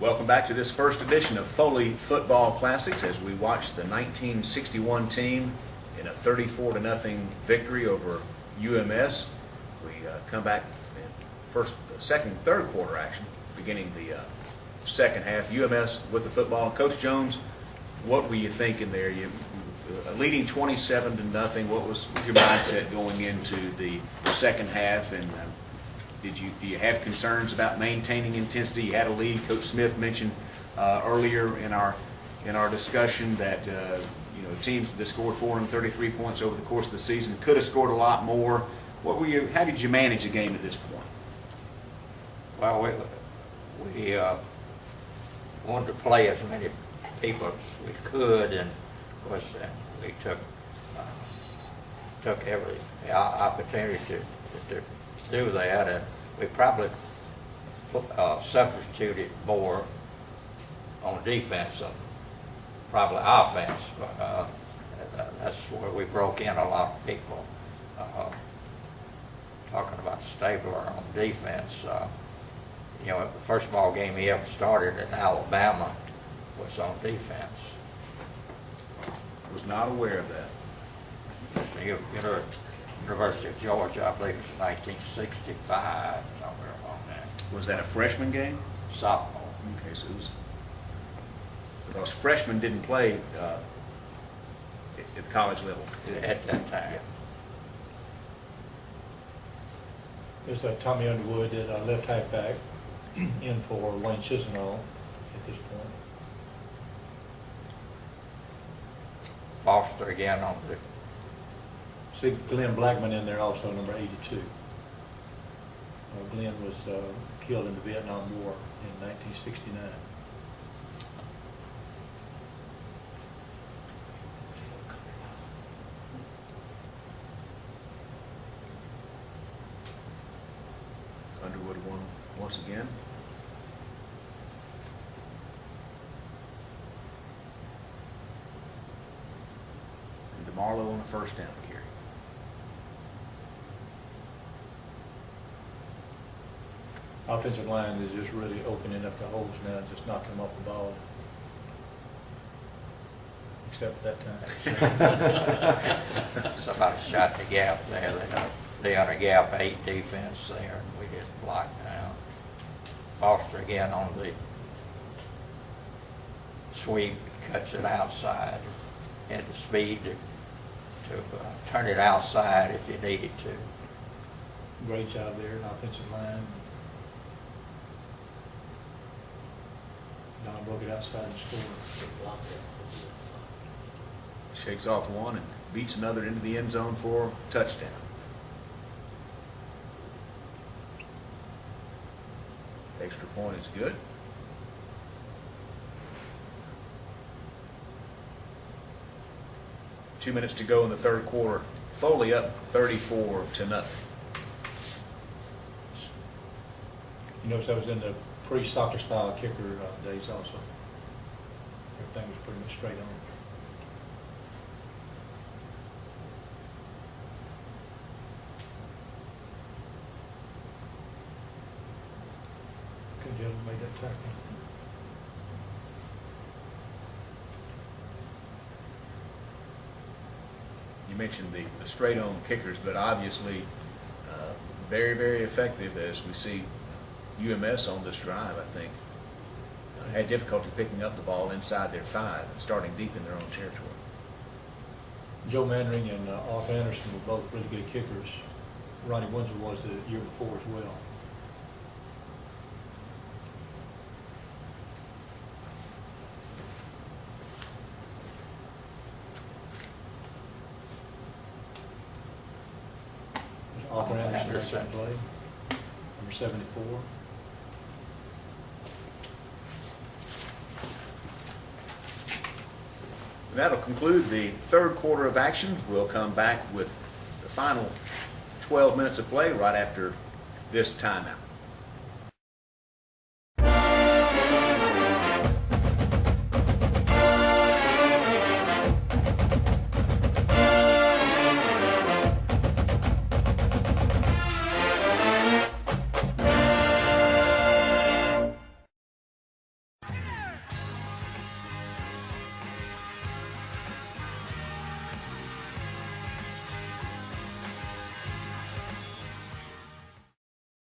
Welcome back to this first edition of Foley Football Classics as we watch the 1961 team in a 34-0 victory over UMS. We come back in second, third quarter action, beginning the second half. UMS with the football. Coach Jones, what were you thinking there? You leading 27-0. What was your mindset going into the second half? And do you have concerns about maintaining intensity? You had a lead. Coach Smith mentioned earlier in our discussion that teams that scored 433 points over the course of the season could have scored a lot more. How did you manage the game at this point? Well, we wanted to play as many people as we could, and of course we took every opportunity to do that, and we probably substituted more on defense than probably offense. That's where we broke in a lot of people. Talking about Stabler on defense, the first ball game he ever started in Alabama was on defense. Was not aware of that. University of Georgia, I believe it was 1965, somewhere along there. Was that a freshman game? Sophomore. Okay, so it was because freshmen didn't play at the college level At that time. There's Tommy Underwood at left halfback in for Wayne Chisenhall at this point. Foster again on the. See Glenn Blackman in there also, number 82. Glenn was killed in the Vietnam War in 1969. Underwood won once again. And DeMarlo on the first down carry. Offensive line is just really opening up the holes now, just knocking them off the ball. Except for that time. Somebody shot the gap there. They on a gap 8 defense there, and we just blocked down. Foster again on the sweep, cuts it outside. Had the speed to turn it outside if you needed to. Great job there in offensive line. Don broke it outside and scored. Shakes off one and beats another into the end zone for a touchdown. Extra point is good. Two minutes to go in the third quarter. Foley up 34-0. You notice I was in the pre-soccer style kicker days also. Everything was pretty much straight on. Good job, made that tackle. You mentioned the straight-on kickers, but obviously very, very effective as we see UMS on this drive, I think. Had difficulty picking up the ball inside their 5 and starting deep in their own territory. Joe Mannering and Arthur Anderson were both really good kickers. Ronnie Windsor was the year before as well. Arthur Anderson play, number 74. That'll conclude the third quarter of action. We'll come back with the final 12 minutes of play right after this timeout.